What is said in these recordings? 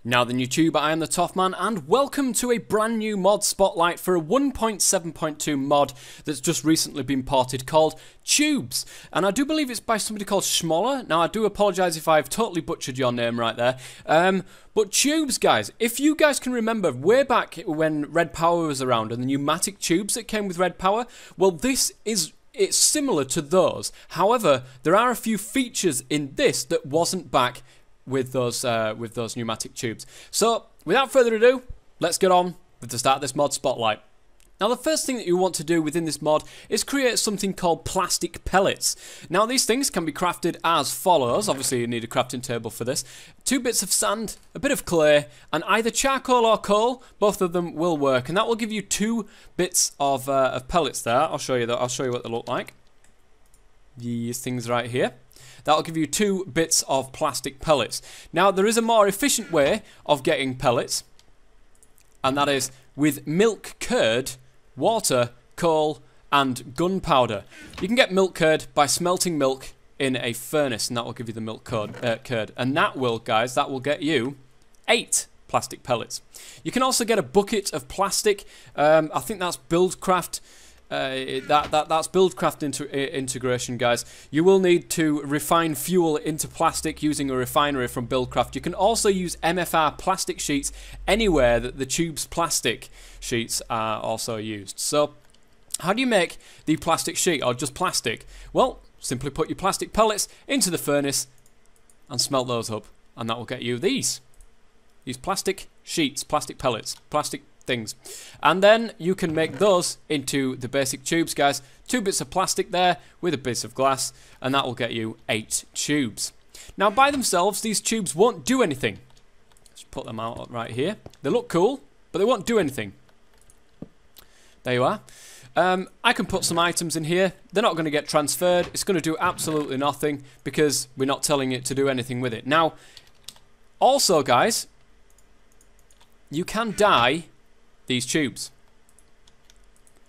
Now then YouTube, I am the Toff Man and welcome to a brand new mod spotlight for a 1.7.2 mod that's just recently been ported called Tubes. And I do believe it's by somebody called Schmoller. Now I do apologise if I've totally butchered your name right there. But Tubes, guys, if you guys can remember way back when Red Power was around and the pneumatic tubes that came with Red Power, well it's similar to those. However, there are a few features in this that wasn't back with those pneumatic tubes. So, without further ado, let's get on with the start of this mod spotlight. Now, the first thing that you want to do within this mod is create something called plastic pellets. Now, these things can be crafted as follows. Obviously, you need a crafting table for this. 2 bits of sand, a bit of clay, and either charcoal or coal. Both of them will work, and that will give you 2 bits of pellets there. I'll show you that. I'll show you what they look like. These things right here. That'll give you 2 bits of plastic pellets. Now, there is a more efficient way of getting pellets, and that is with milk curd, water, coal, and gunpowder. You can get milk curd by smelting milk in a furnace, and that will give you the milk curd. And that will, guys, that will get you 8 plastic pellets. You can also get a bucket of plastic. I think that's Buildcraft. That's Buildcraft integration, guys. You will need to refine fuel into plastic using a refinery from Buildcraft. You can also use MFR plastic sheets anywhere that the tube's plastic sheets are also used. So, how do you make the plastic sheet, or just plastic? Well, simply put your plastic pellets into the furnace and smelt those up, and that will get you these plastic sheets, plastic pellets, plastic things. And then you can make those into the basic tubes, guys. 2 bits of plastic there with a bit of glass, and that will get you 8 tubes. Now, by themselves, these tubes won't do anything. Let's put them out right here. They look cool, but they won't do anything. There you are. I can put some items in here. They're not going to get transferred. It's going to do absolutely nothing because we're not telling it to do anything with it. Now, also, guys, you can dye these tubes,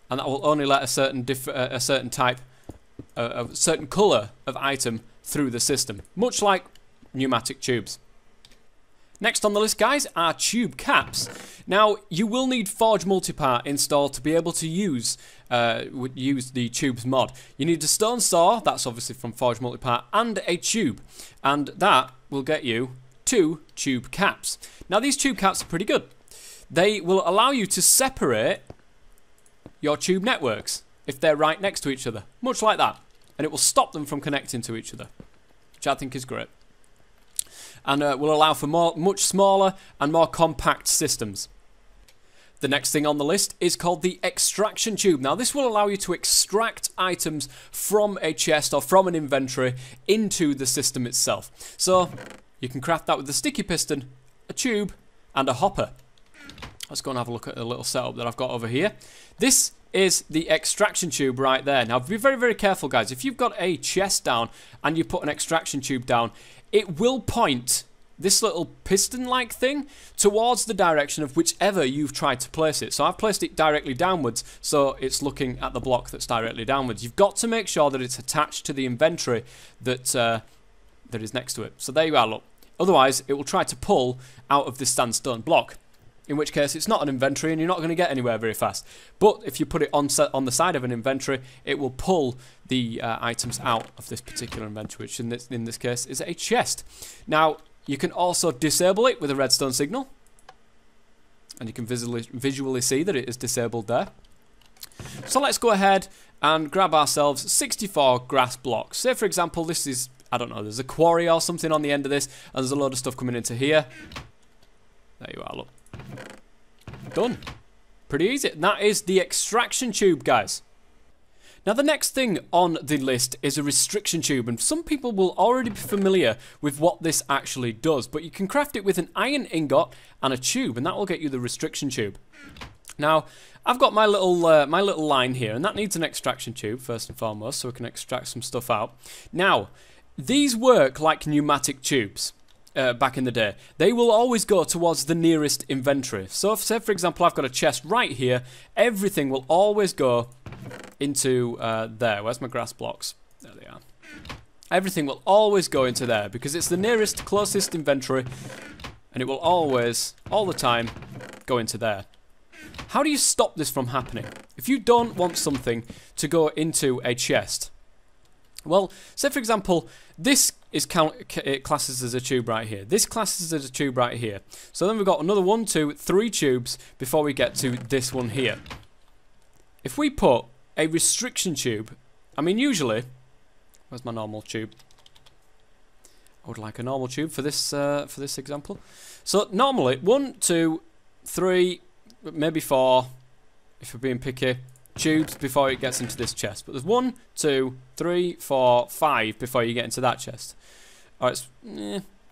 and that will only let a certain type, a certain colour of item through the system, much like pneumatic tubes. Next on the list, guys, are tube caps. Now, you will need Forge Multipart installed to be able to use the tubes mod. You need a stone saw, that's obviously from Forge Multipart, and a tube, and that will get you 2 tube caps. Now, these tube caps are pretty good. They will allow you to separate your tube networks if they're right next to each other, much like that. And it will stop them from connecting to each other, which I think is great. And will allow for much smaller and more compact systems. The next thing on the list is called the extraction tube. Now, this will allow you to extract items from a chest or from an inventory into the system itself. So, you can craft that with a sticky piston, a tube, and a hopper. Let's go and have a look at the little setup that I've got over here. This is the extraction tube right there. Now, be very, very careful, guys. If you've got a chest down and you put an extraction tube down, it will point this little piston-like thing towards the direction of whichever you've tried to place it. So I've placed it directly downwards, so it's looking at the block that's directly downwards. You've got to make sure that it's attached to the inventory that is next to it. So there you are, look. Otherwise, it will try to pull out of this sandstone block, in which case it's not an inventory and you're not going to get anywhere very fast. But if you put it on the side of an inventory, it will pull the items out of this particular inventory, which in this case is a chest. Now, you can also disable it with a redstone signal, and you can visually see that it is disabled there. So let's go ahead and grab ourselves 64 grass blocks. Say, for example, this is, I don't know, there's a quarry or something on the end of this, and there's a load of stuff coming into here. There you are, look. Done. Pretty easy. And that is the extraction tube, guys. Now, the next thing on the list is a restriction tube, and some people will already be familiar with what this actually does, but you can craft it with an iron ingot and a tube, and that will get you the restriction tube. Now, I've got my little line here, and that needs an extraction tube first and foremost, so we can extract some stuff out. Now, these work like pneumatic tubes. Back in the day, they will always go towards the nearest inventory. So, say for example, I've got a chest right here, everything will always go into there. Where's my grass blocks? There they are. Everything will always go into there because it's the nearest, closest inventory and it will always, all the time, go into there. How do you stop this from happening? If you don't want something to go into a chest, well, say for example, this is it classes as a tube right here. This classes as a tube right here. So then we've got another 1, 2, 3 tubes before we get to this one here. If we put a restriction tube, I mean usually, where's my normal tube? I would like a normal tube for this example. So normally 1, 2, 3, maybe 4, if we're being picky, tubes before it gets into this chest. But there's 1, 2, 3, 4, 5 before you get into that chest. Or it's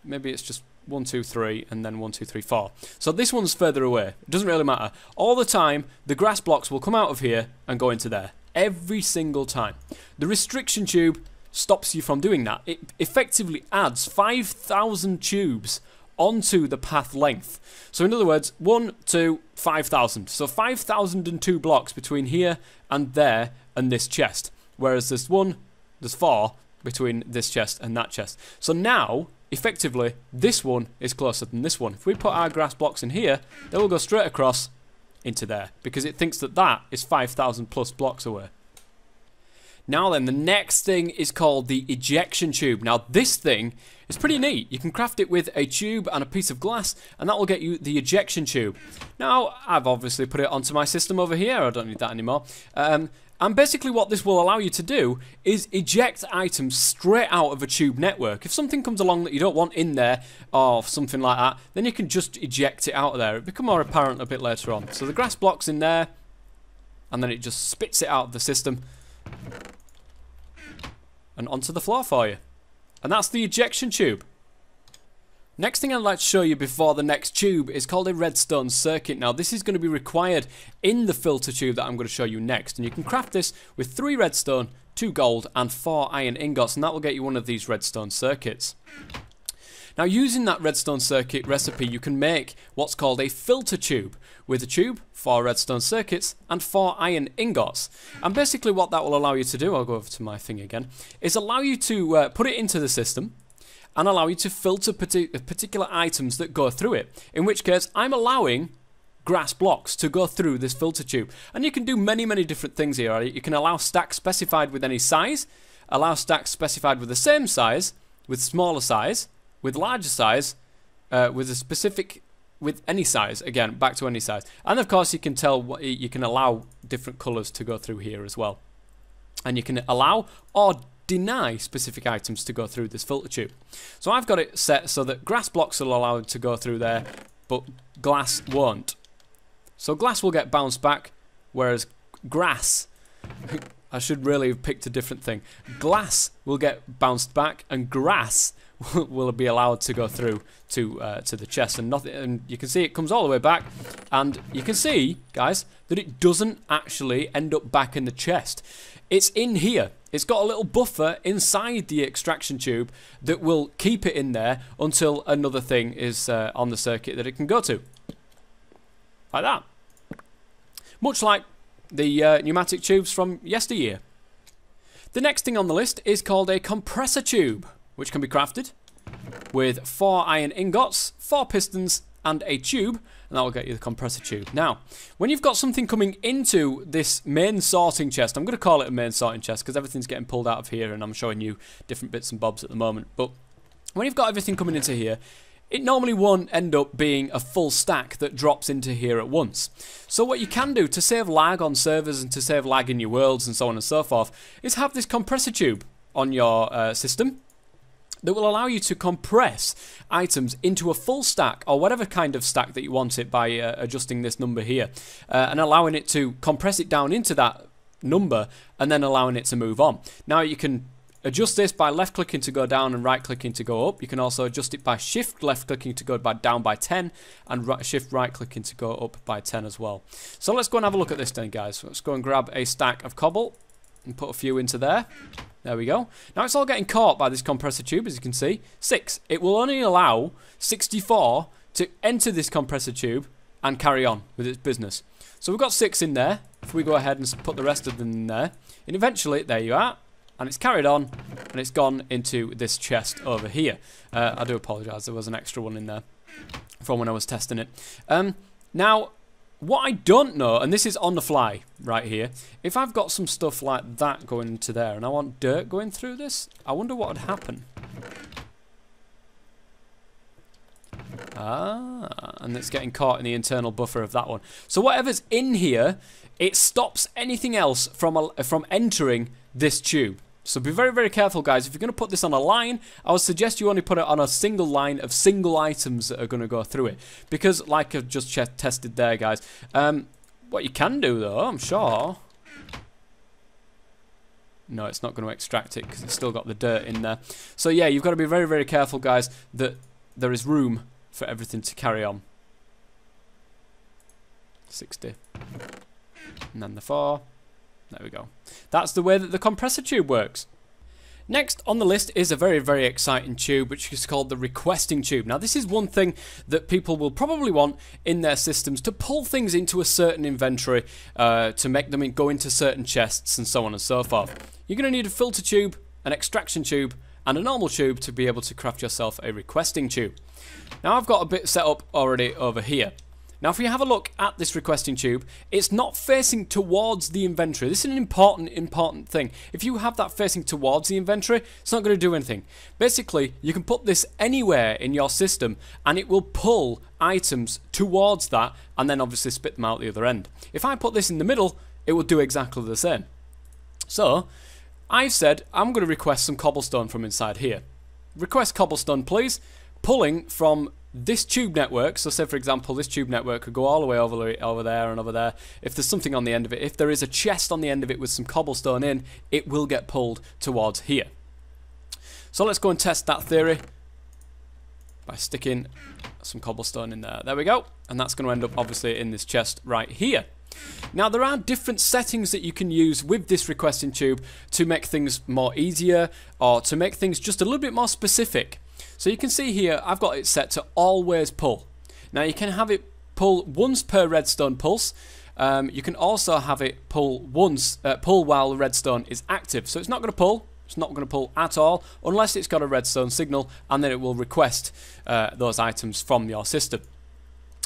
maybe it's just 1, 2, 3, and then 1, 2, 3, 4. So this one's further away. It doesn't really matter. All the time, the grass blocks will come out of here and go into there. Every single time. The restriction tube stops you from doing that. It effectively adds 5,000 tubes onto the path length. So in other words, 1, 2, 5,000. So 5,002 blocks between here and there and this chest. Whereas there's 4 between this chest and that chest. So now, effectively, this one is closer than this one. If we put our grass blocks in here, they will go straight across into there because it thinks that that is 5,000 plus blocks away. Now then, the next thing is called the ejection tube. Now this thing is pretty neat. You can craft it with a tube and a piece of glass, and that will get you the ejection tube. Now, I've obviously put it onto my system over here. I don't need that anymore. And basically what this will allow you to do is eject items straight out of a tube network. If something comes along that you don't want in there or something like that, then you can just eject it out of there. It'll become more apparent a bit later on. So the grass block's in there, and then it just spits it out of the system and onto the floor for you. And that's the ejection tube. Next thing I'd like to show you before the next tube is called a redstone circuit. Now this is going to be required in the filter tube that I'm going to show you next. And you can craft this with 3 redstone, 2 gold and 4 iron ingots, and that will get you one of these redstone circuits. Now using that redstone circuit recipe, you can make what's called a filter tube with a tube, 4 redstone circuits and 4 iron ingots. And basically what that will allow you to do, I'll go over to my thing again, is allow you to put it into the system and allow you to filter particular items that go through it. In which case, I'm allowing grass blocks to go through this filter tube. And you can do many, many different things here. Right? You can allow stacks specified with any size, allow stacks specified with the same size, with smaller size, with larger size, with any size, again, back to any size. And of course, you can allow different colors to go through here as well. And you can allow or deny specific items to go through this filter tube. So I've got it set so that grass blocks will allow it to go through there, but glass won't. So glass will get bounced back, whereas grass, I should really have picked a different thing. Glass will get bounced back, and grass will be allowed to go through to the chest, and nothing. And you can see it comes all the way back, and you can see, guys, that it doesn't actually end up back in the chest. It's in here. It's got a little buffer inside the extraction tube that will keep it in there until another thing is on the circuit that it can go to. Like that. Much like the pneumatic tubes from yesteryear. The next thing on the list is called a compressor tube, which can be crafted with 4 iron ingots, 4 pistons, and a tube, and that will get you the compressor tube. Now, when you've got something coming into this main sorting chest, I'm going to call it a main sorting chest because everything's getting pulled out of here and I'm showing you different bits and bobs at the moment, but when you've got everything coming into here, it normally won't end up being a full stack that drops into here at once. So what you can do to save lag on servers and to save lag in your worlds and so on and so forth is have this compressor tube on your system that will allow you to compress items into a full stack or whatever kind of stack that you want it by adjusting this number here and allowing it to compress it down into that number and then allowing it to move on. Now you can adjust this by left clicking to go down and right clicking to go up. You can also adjust it by shift left clicking to go down by 10 and shift right clicking to go up by 10 as well. So let's go and have a look at this then, guys. Let's go and grab a stack of cobble and put a few into there. There we go. Now it's all getting caught by this compressor tube, as you can see. 6. It will only allow 64 to enter this compressor tube and carry on with its business. So we've got 6 in there. If we go ahead and put the rest of them in there, and eventually, there you are, and it's carried on, and it's gone into this chest over here. I do apologise, there was an extra one in there. from when I was testing it. Now, what I don't know, and this is on the fly right here, if I've got some stuff like that going into there and I want dirt going through this, I wonder what would happen. Ah, and it's getting caught in the internal buffer of that one. So whatever's in here, it stops anything else from entering this tube. So be very, very careful, guys. If you're going to put this on a line, I would suggest you only put it on a single line of single items that are going to go through it. Because, like I've just tested there, guys, what you can do, though, I'm sure... No, it's not going to extract it because it's still got the dirt in there. So, yeah, you've got to be very, very careful, guys, that there is room for everything to carry on. 60. And then the 4. There we go. That's the way that the compressor tube works. Next on the list is a very, very exciting tube, which is called the requesting tube. Now, this is one thing that people will probably want in their systems to pull things into a certain inventory, to make them go into certain chests and so on and so forth. You're going to need a filter tube, an extraction tube, and a normal tube to be able to craft yourself a requesting tube. Now, I've got a bit set up already over here. Now, if you have a look at this requesting tube, it's not facing towards the inventory. This is an important thing. If you have that facing towards the inventory, it's not going to do anything. Basically, you can put this anywhere in your system and it will pull items towards that and then obviously spit them out the other end. If I put this in the middle, it will do exactly the same. So, I've said I'm going to request some cobblestone from inside here. Request cobblestone, please. Pulling from this tube network, so say for example this tube network could go all the way over there and over there. If there's something on the end of it, if there is a chest on the end of it with some cobblestone in, it will get pulled towards here. So let's go and test that theory by sticking some cobblestone in there. There we go, and that's going to end up obviously in this chest right here. Now, there are different settings that you can use with this requesting tube to make things more easier or to make things just a little bit more specific. So you can see here, I've got it set to always pull. Now you can have it pull once per redstone pulse. You can also have it pull once, pull while the redstone is active. So it's not going to pull. It's not going to pull at all unless it's got a redstone signal, and then it will request those items from your system.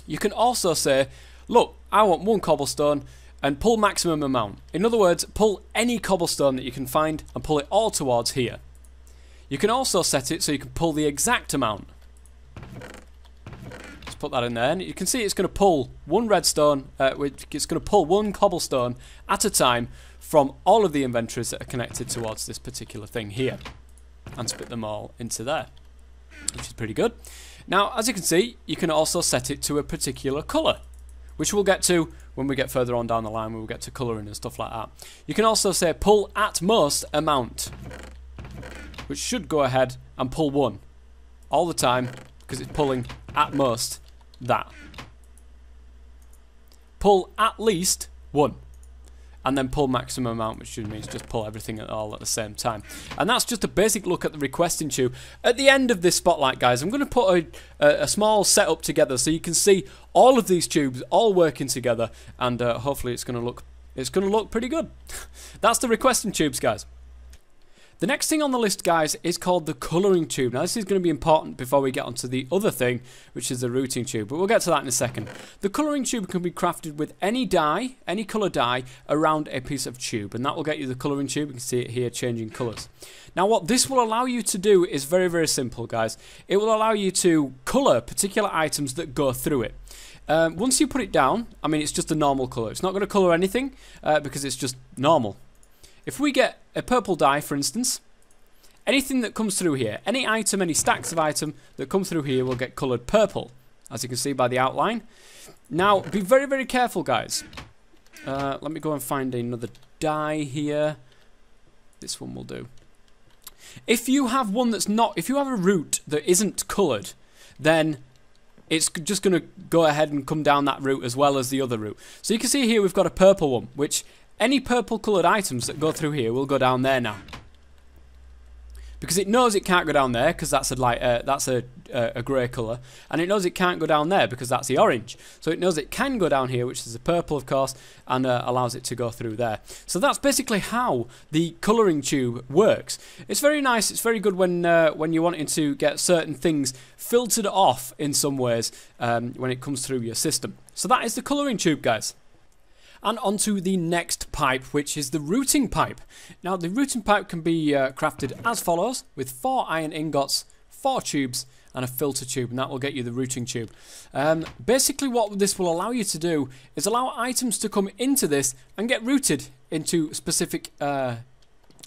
You can also say, look, I want 1 cobblestone and pull maximum amount. In other words, pull any cobblestone that you can find and pull it all towards here. You can also set it so you can pull the exact amount. Let's put that in there. And you can see it's going to pull 1 redstone, it's going to pull 1 cobblestone at a time from all of the inventories that are connected towards this particular thing here. And split them all into there, which is pretty good. Now, as you can see, you can also set it to a particular colour, which we'll get to when we get further on down the line, when we get to colouring and stuff like that. You can also say pull at most amount, which should go ahead and pull 1 all the time because it's pulling at most that. Pull at least 1 and then pull maximum amount, which means just pull everything all at the same time. And that's just a basic look at the requesting tube. At the end of this spotlight, guys, I'm going to put a small setup together so you can see all of these tubes all working together, and hopefully it's going to look pretty good. That's the requesting tubes, guys. The next thing on the list, guys, is called the colouring tube. Now, this is going to be important before we get onto the other thing, which is the routing tube, but we'll get to that in a second. The colouring tube can be crafted with any dye, any colour dye, around a piece of tube, and that will get you the colouring tube. You can see it here changing colours. Now, what this will allow you to do is very, very simple, guys. It will allow you to colour particular items that go through it. Once you put it down, I mean, it's just a normal colour. It's not going to colour anything because it's just normal. If we get a purple dye, for instance, anything that comes through here, any item, any stacks of item that come through here will get coloured purple, as you can see by the outline. Now, be very, very careful, guys. Let me go and find another dye here. This one will do. If you have one that's not, if you have a route that isn't coloured, then it's just going to go ahead and come down that route as well as the other route. So you can see here we've got a purple one, which any purple coloured items that go through here will go down there now. because it knows it can't go down there because that's a grey colour, and it knows it can't go down there because that's the orange. So it knows it can go down here, which is the purple, of course, and allows it to go through there. So that's basically how the colouring tube works. It's very nice. It's very good when you're wanting to get certain things filtered off in some ways when it comes through your system. So that is the colouring tube, guys. And onto the next pipe, which is the routing pipe. Now, the routing pipe can be crafted as follows, with 4 iron ingots, 4 tubes, and a filter tube, and that will get you the routing tube. Basically, what this will allow you to do is allow items to come into this and get routed into specific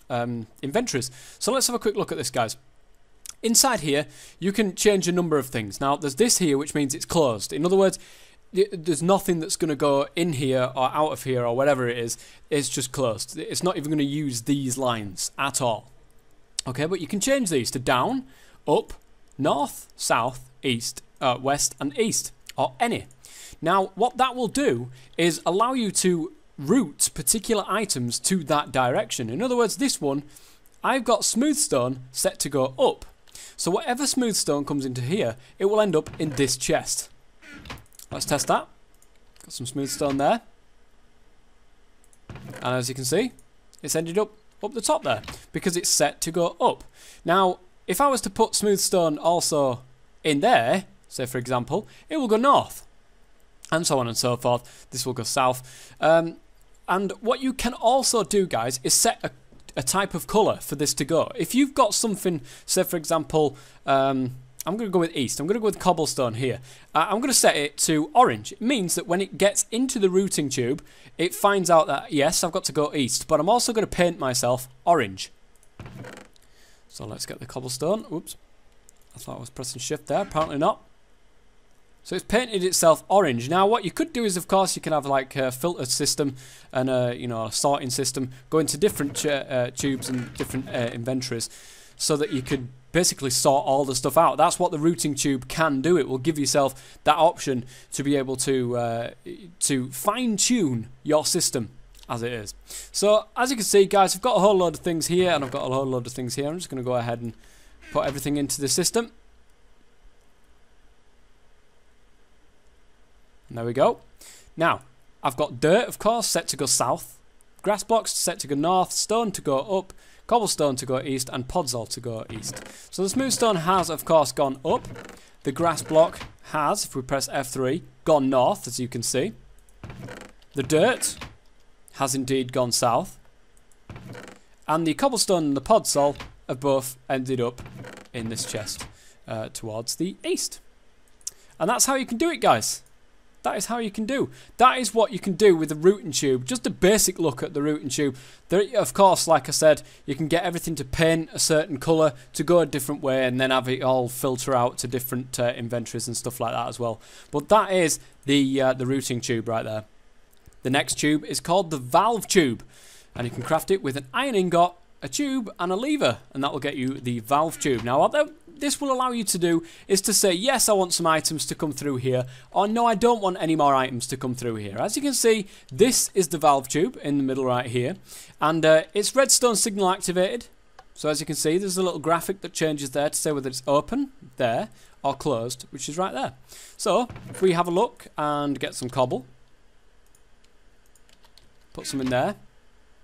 inventories. So let's have a quick look at this, guys. Inside here, you can change a number of things. Now, there's this here, which means it's closed. In other words, there's nothing that's going to go in here or out of here or whatever it is. It's just closed. It's not even going to use these lines at all. Okay, but you can change these to down, up, north, south, east, west and east, or any. Now, what that will do is allow you to route particular items to that direction. In other words, this one, I've got smooth stone set to go up. So whatever smooth stone comes into here, it will end up in this chest. Let's test that. Got some smooth stone there. And as you can see, it's ended up the top there because it's set to go up. Now, if I was to put smooth stone also in there, say for example, it will go north. And so on and so forth. This will go south. And what you can also do, guys, is set a type of colour for this to go. If you've got something, say for example, I'm going to go with east. I'm going to go with cobblestone here. I'm going to set it to orange. It means that when it gets into the routing tube, it finds out that, yes, I've got to go east, but I'm also going to paint myself orange. So let's get the cobblestone. Oops. I thought I was pressing shift there. Apparently not. So it's painted itself orange. Now, what you could do is, of course, you can have like a filter system and a sorting system, go into different tubes and different inventories, so that you could basically sort all the stuff out. That's what the routing tube can do. It will give yourself that option to be able to fine-tune your system as it is. So as you can see, guys, I've got a whole load of things here and I've got a whole load of things here. I'm just going to go ahead and put everything into the system. And there we go. Now, I've got dirt, of course, set to go south, grass blocks set to go north, stone to go up, cobblestone to go east, and podzol to go east. So the smooth stone has, of course, gone up. The grass block has, if we press F3, gone north, as you can see. The dirt has indeed gone south. And the cobblestone and the podzol have both ended up in this chest towards the east. And that's how you can do it, guys. That is how you can do. That is what you can do with the routing tube. Just a basic look at the routing tube. There, of course, like I said, you can get everything to paint a certain colour, to go a different way, and then have it all filter out to different inventories and stuff like that as well. But that is the routing tube right there. The next tube is called the valve tube, and you can craft it with an iron ingot, a tube, and a lever, and that will get you the valve tube. Now, what this will allow you to do is to say, yes, I want some items to come through here, or no, I don't want any more items to come through here. As you can see, this is the valve tube in the middle right here, and it's redstone signal activated. So as you can see, there's a little graphic that changes there to say whether it's open there or closed, which is right there. So if we have a look and get some cobble, put some in there,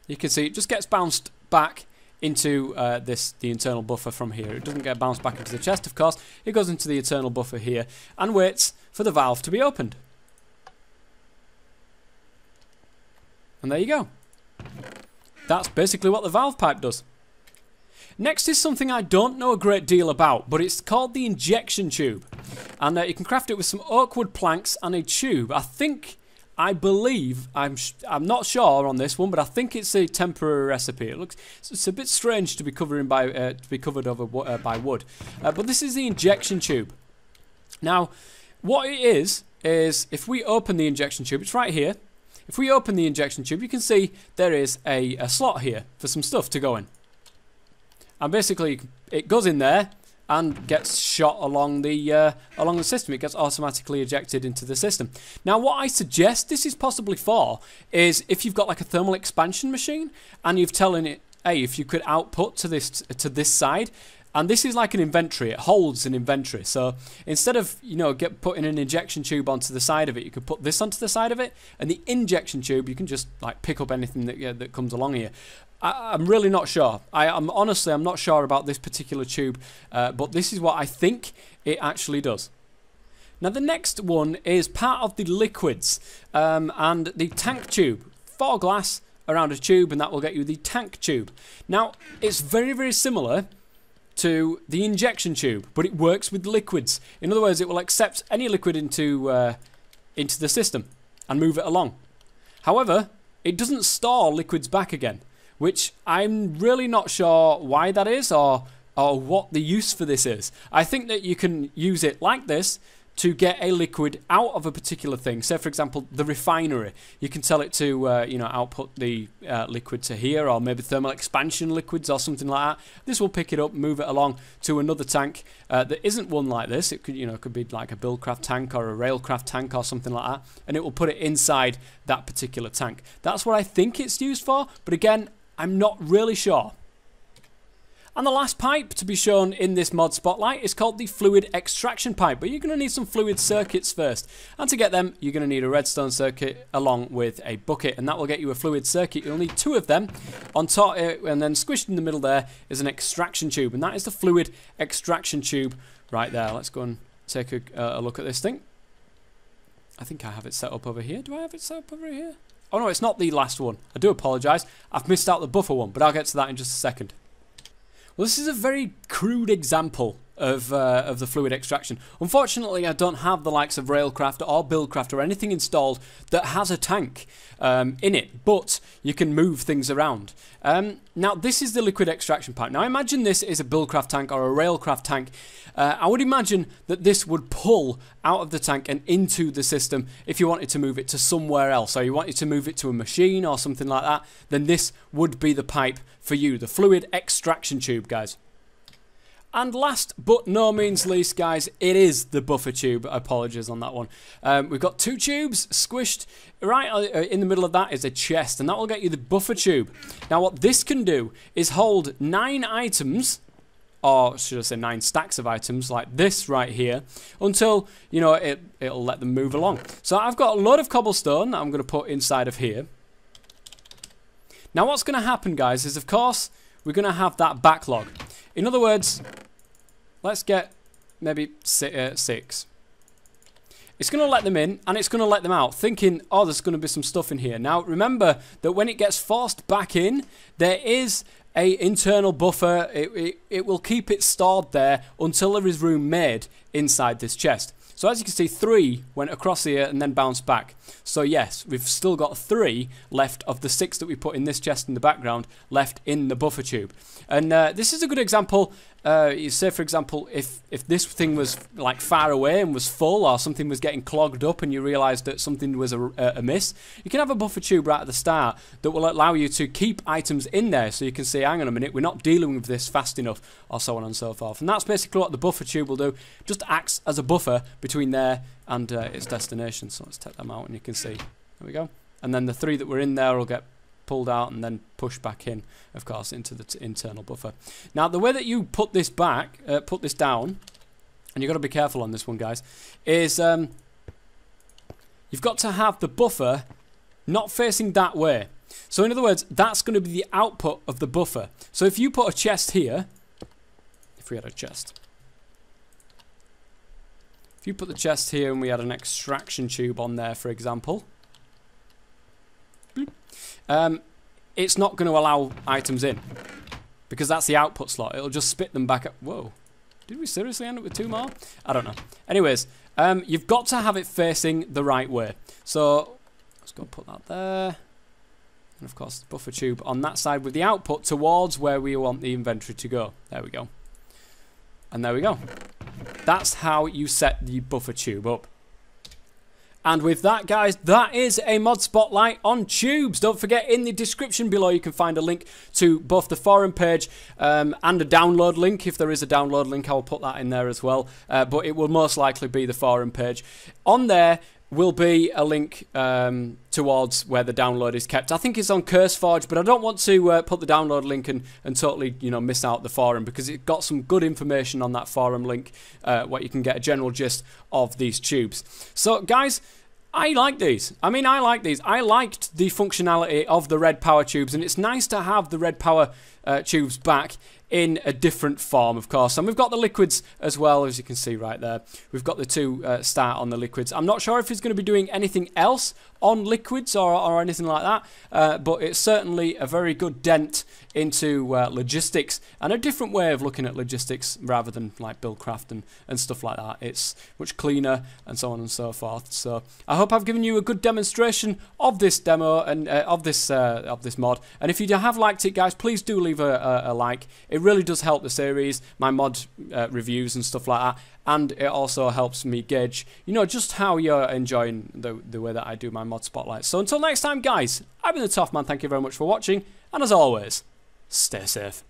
you can see it just gets bounced back into the internal buffer from here. It doesn't get bounced back into the chest, of course. It goes into the internal buffer here and waits for the valve to be opened. And there you go. That's basically what the valve pipe does. Next is something I don't know a great deal about, but it's called the injection tube. And you can craft it with some oak wood planks and a tube. I believe, I'm not sure on this one, but I think it's a temporary recipe. It's a bit strange to be covered over by wood, but this is the injection tube. Now, what it is if we open the injection tube, it's right here. If we open the injection tube, you can see there is a slot here for some stuff to go in, and basically it goes in there and gets shot along the system. It gets automatically ejected into the system. Now, what I suggest this is possibly for is if you've got like a thermal expansion machine and you've telling it hey, if you could output to this side. And this is like an inventory. It holds an inventory. So instead of, you know, putting an injection tube onto the side of it, you could put this onto the side of it. And the injection tube, you can just like pick up anything that comes along here. I'm really not sure. I'm not sure about this particular tube. But this is what I think it actually does. Now the next one is part of the liquids and the tank tube. 4 glass around a tube, and that will get you the tank tube. Now it's very, very similar to the injection tube, but it works with liquids. In other words, it will accept any liquid into the system and move it along. However, it doesn't store liquids back again, which I'm really not sure why that is or what the use for this is. I think that you can use it like this to get a liquid out of a particular thing. Say, for example, the refinery. You can tell it to, you know, output the liquid to here, or maybe thermal expansion liquids or something like that. This will pick it up, move it along to another tank that isn't one like this. It could, you know, could be like a Buildcraft tank or a Railcraft tank or something like that, and it will put it inside that particular tank. That's what I think it's used for, but again, I'm not really sure. And the last pipe to be shown in this mod spotlight is called the fluid extraction pipe, but you're going to need some fluid circuits first. And to get them, you're going to need a redstone circuit along with a bucket, and that will get you a fluid circuit. You'll need 2 of them on top, and then squished in the middle there is an extraction tube, and that is the fluid extraction tube right there. Let's go and take a look at this thing. I think I have it set up over here. Do I have it set up over here? Oh no, it's not the last one. I do apologise. I've missed out the buffer one, but I'll get to that in just a second. Well, this is a very crude example of the fluid extraction. Unfortunately, I don't have the likes of Railcraft or Buildcraft or anything installed that has a tank in it, but you can move things around. Now, this is the liquid extraction pipe. Now, imagine this is a Buildcraft tank or a Railcraft tank. I would imagine that this would pull out of the tank and into the system if you wanted to move it to somewhere else, or you wanted to move it to a machine or something like that, then this would be the pipe for you, the fluid extraction tube, guys. And last but no means least, guys, it is the buffer tube. Apologies on that one. We've got 2 tubes squished. Right in the middle of that is a chest, and that will get you the buffer tube. Now, what this can do is hold 9 items, or should I say 9 stacks of items, like this right here, until, you know, it'll let them move along. So I've got a load of cobblestone that I'm going to put inside of here. Now, what's going to happen, guys, is, of course, we're going to have that backlog. In other words, let's get maybe 6. It's going to let them in, and it's going to let them out, thinking, oh, there's going to be some stuff in here. Now, remember that when it gets forced back in, there is a internal buffer. It will keep it stored there until there is room made inside this chest. So as you can see, 3 went across here and then bounced back. So yes, we've still got 3 left of the 6 that we put in this chest in the background left in the buffer tube. And this is a good example. You say, for example, if this thing was like far away and was full, or something was getting clogged up and you realised that something was amiss, you can have a buffer tube right at the start that will allow you to keep items in there, so you can say, hang on a minute, we're not dealing with this fast enough, or so on and so forth. And that's basically what the buffer tube will do. Just acts as a buffer between there and its destination. So let's take them out, and you can see, there we go. And then the 3 that were in there will get pulled out and then pushed back in, of course, into the internal buffer. Now, the way that you put this back, put this down, and you've got to be careful on this one, guys, is you've got to have the buffer not facing that way. So in other words, that's going to be the output of the buffer. So if you put a chest here, if we had a chest, if you put the chest here and we had an extraction tube on there, for example, it's not going to allow items in because that's the output slot. It'll just spit them back up. Whoa, did we seriously end up with 2 more? I don't know. Anyways, you've got to have it facing the right way. So let's go and put that there. And of course, the buffer tube on that side with the output towards where we want the inventory to go. There we go. And there we go. That's how you set the buffer tube up. And with that, guys, that is a mod spotlight on tubes. Don't forget, in the description below, you can find a link to both the forum page and a download link. If there is a download link, I will put that in there as well. But it will most likely be the forum page. On there, will be a link towards where the download is kept. I think it's on CurseForge, but I don't want to put the download link and totally, you know, miss out the forum, because it got some good information on that forum link, where you can get a general gist of these tubes. So, guys, I like these. I mean, I like these. I liked the functionality of the Red Power tubes, and it's nice to have the Red Power tubes back in a different form, of course. And we've got the liquids as well, as you can see right there. We've got the two start on the liquids. I'm not sure if he's going to be doing anything else on liquids or anything like that, but it's certainly a very good dent into logistics, and a different way of looking at logistics rather than like Buildcraft and stuff like that. It's much cleaner and so on and so forth. So I hope I've given you a good demonstration of this demo and of this mod. And if you have liked it, guys, please do leave a like. It really does help the series, my mod reviews and stuff like that. And it also helps me gauge, you know, just how you're enjoying the way that I do my mod spotlights. So until next time, guys, I've been the Toff Man. Thank you very much for watching, and as always, stay safe.